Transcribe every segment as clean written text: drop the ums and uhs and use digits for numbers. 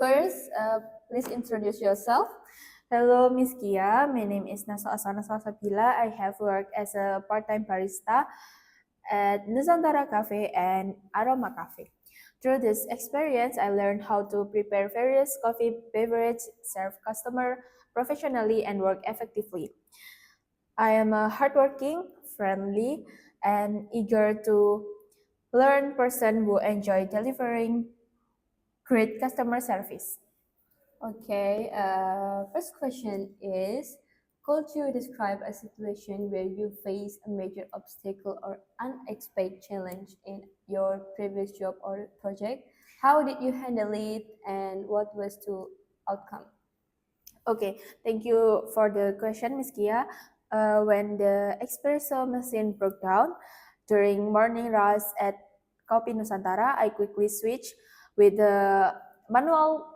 First, please introduce yourself. Hello, Miss Kia. My name is Aswana. I have worked as a part-time barista at Nusantara Cafe and Aroma Cafe. Through this experience, I learned how to prepare various coffee beverages, serve customer professionally, and work effectively. I am a hardworking, friendly, and eager to learn person who enjoy delivering great customer service. Okay, first question is, could you describe a situation where you face a major obstacle or unexpected challenge in your previous job or project? How did you handle it and what was the outcome? Okay, thank you for the question, Miss Kia. When the espresso machine broke down during morning rush at Kopi Nusantara, I quickly switched with the manual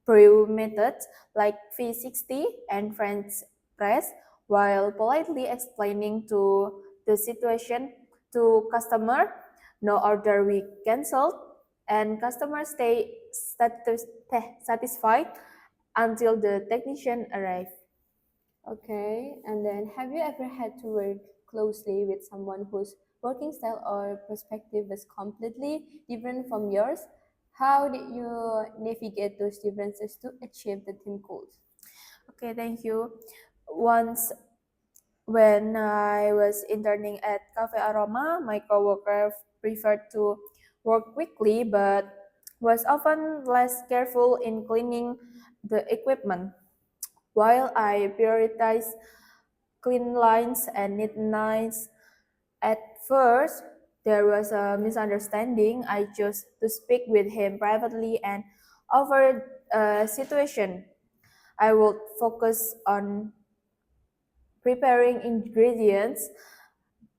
brew methods like V60 and French press, while politely explaining to the situation to customer. No order we cancelled, and customers stay satisfied until the technician arrived. Okay, and then have you ever had to work closely with someone whose working style or perspective was completely different from yours? How did you navigate those differences to achieve the team goals? Okay, thank you. Once when I was interning at Cafe Aroma, my coworker preferred to work quickly but was often less careful in cleaning the equipment. While I prioritized clean lines and neat lines, at first there was a misunderstanding. I chose to speak with him privately and over a situation. I would focus on preparing ingredients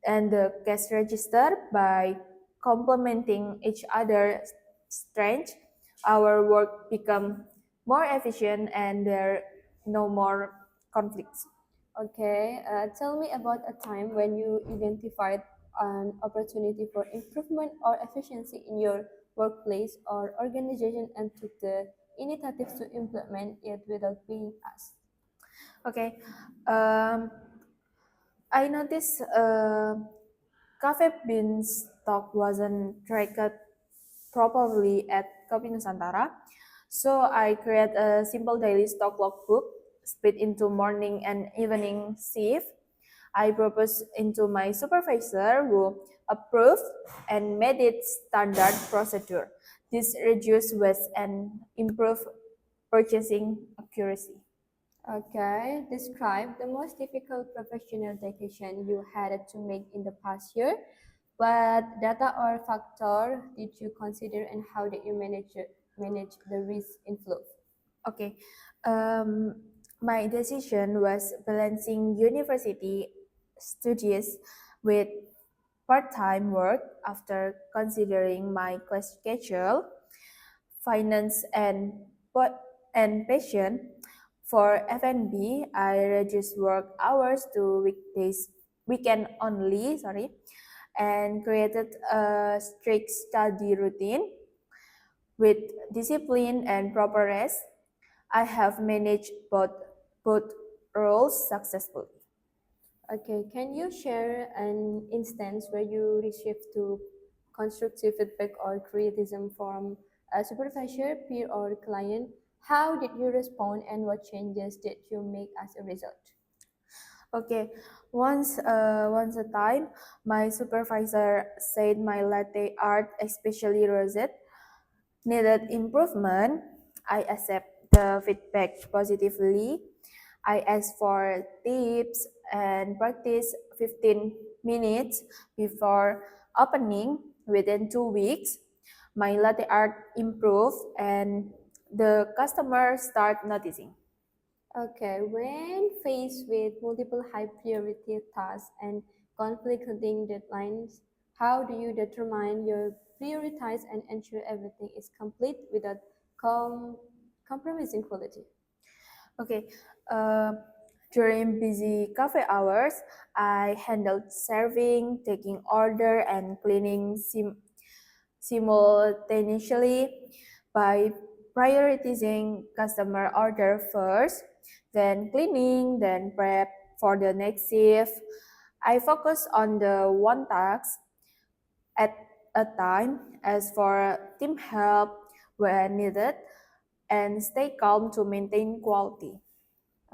and the cash register by complementing each other's strengths. Our work become more efficient and there no more conflicts. Okay, tell me about a time when you identified an opportunity for improvement or efficiency in your workplace or organization and took the initiative to implement it without being asked. Okay, um, I noticed cafe bean stock wasn't tracked properly at Kopi Nusantara. So I create a simple daily stock logbook split into morning and evening shift. I proposed into my supervisor who approved and made it standard procedure. This reduced waste and improved purchasing accuracy. Okay, describe the most difficult professional decision you had to make in the past year. What data or factor did you consider and how did you manage the risk inflow? Okay. Um, my decision was balancing university studies with part-time work after considering my class schedule, finance and passion. For F&B, I reduced work hours to weekend only, and created a strict study routine with discipline and proper rest. I have managed both roles successfully. Okay, can you share an instance where you received to constructive feedback or criticism from a supervisor, peer, or client? How did you respond and what changes did you make as a result? Okay, once a time, my supervisor said my latte art, especially rosette, needed improvement. I accept the feedback positively. I asked for tips and practice 15 minutes before opening. Within 2 weeks, my latte art improved and the customers start noticing. Okay, when faced with multiple high priority tasks and conflicting deadlines, how do you determine your prioritize and ensure everything is complete without com- compromising quality? Okay. Uh, During busy cafe hours, I handled serving, taking order, and cleaning simultaneously by prioritizing customer order first, then cleaning, then prep for the next shift. I focus on the one task at a time, as for team help when needed, and stay calm to maintain quality.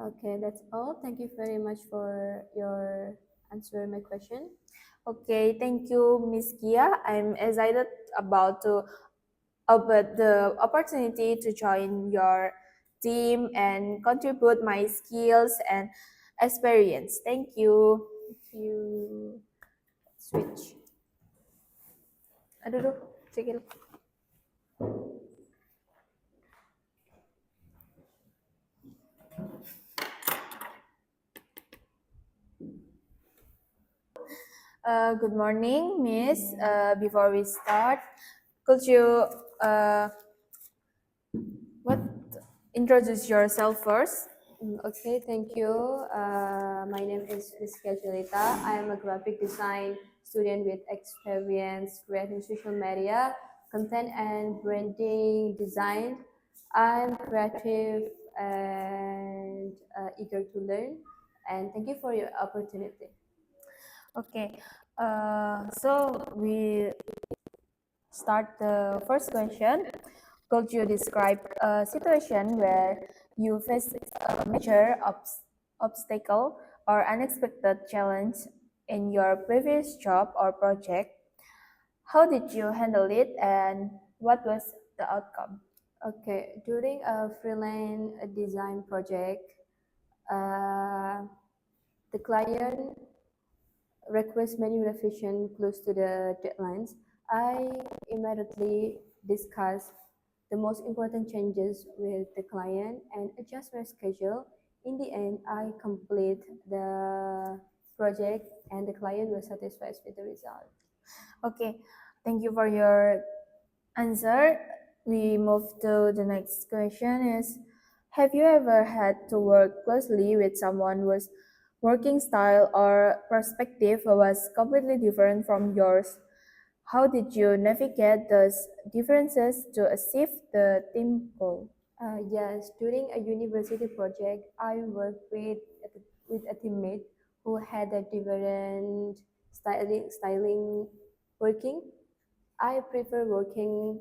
Okay, that's all. Thank you very much for your answer my question. Okay, thank you, Miss Kia. I'm excited about the opportunity to join your team and contribute my skills and experience. Thank you. Thank you. Switch. Aduh, duh, sikil. Good morning, Miss. Before we start, could you uh, what introduce yourself first? Okay, thank you. My name is Rizkia Jelita. I am a graphic design student with experience creating social media, content and branding design. I'm creative and eager to learn. And thank you for your opportunity. Okay. So we start the first question. Could you describe a situation where you faced a major obstacle or unexpected challenge in your previous job or project? How did you handle it and what was the outcome? Okay, during a freelance design project, uh, the client request many revision close to the deadlines. I immediately discuss the most important changes with the client and adjust my schedule. In the end, I complete the project and the client was satisfied with the result. Okay, thank you for your answer. We move to the next question is, have you ever had to work closely with someone whose working style or perspective was completely different from yours? How did you navigate those differences to achieve the team goal? Yes, during a university project, I worked with a teammate who had a different styling working. I prefer working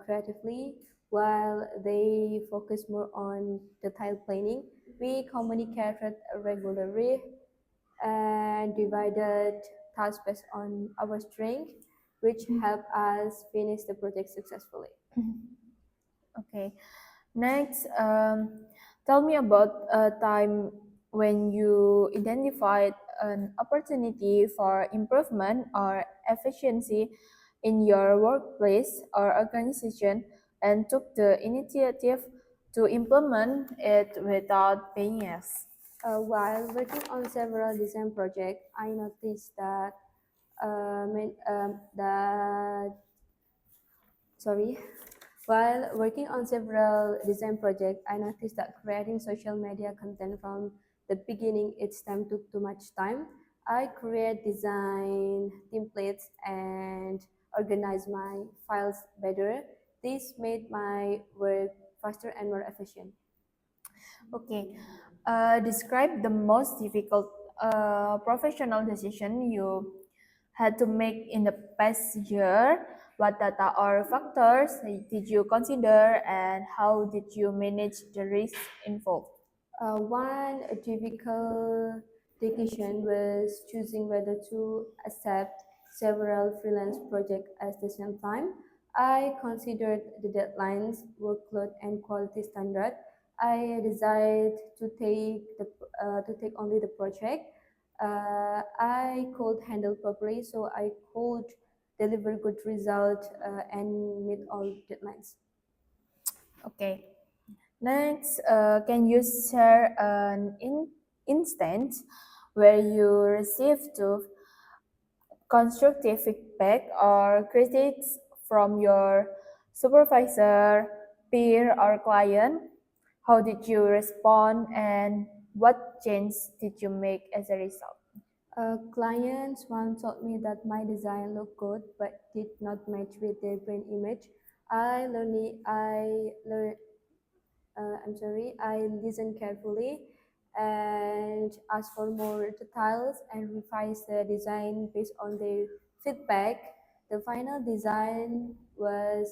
creatively while they focus more on detail planning. We communicated regularly and divided tasks based on our strength, which helped us finish the project successfully. Okay. Next, tell me about a time when you identified an opportunity for improvement or efficiency in your workplace or organization and took the initiative to implement it without paying us. While working on several design projects, I noticed that that sorry. While working on several design projects, I noticed that creating social media content from the beginning, its time took too much time. I create design templates and organize my files better. This made my work faster and more efficient. Okay. Describe the most difficult professional decision you had to make in the past year. What data or factors did you consider and how did you manage the risk involved? One difficult decision was choosing whether to accept several freelance projects at the same time. I considered the deadlines, workload, and quality standard. I decided to take only the project I could handle properly, so I could deliver good result and meet all deadlines. Okay. Next, can you share an instance where you received constructive feedback or critiques from your supervisor, peer, or client? How did you respond and what change did you make as a result? Clients once told me that my design looked good but did not match with their brand image. I learned I listen carefully and ask for more details and revise the design based on their feedback. The final design was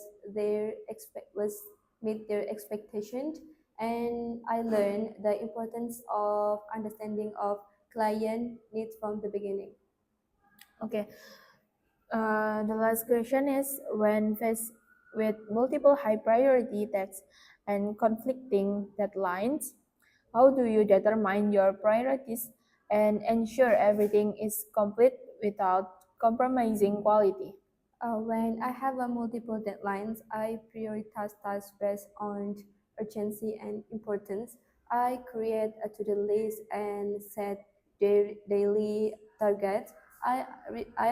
meet their expectations, and I learned the importance of understanding of client needs from the beginning. Okay. The last question is when faced with multiple high priority tasks and conflicting deadlines, how do you determine your priorities and ensure everything is complete without compromising quality? When I have a multiple deadlines, I prioritize tasks based on urgency and importance. I create a to-do list and set daily targets. I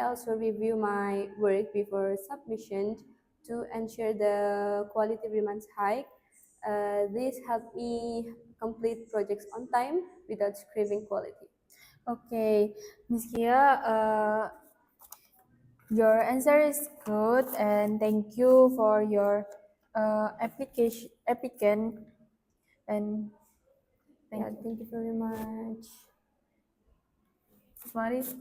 also review my work before submission to ensure the quality remains high. This helps me complete projects on time without scraping quality. Okay, Ms. Kia, your answer is good, and thank you for your application applicant, and thank Yeah, you. thank you very much. Ms. Maris.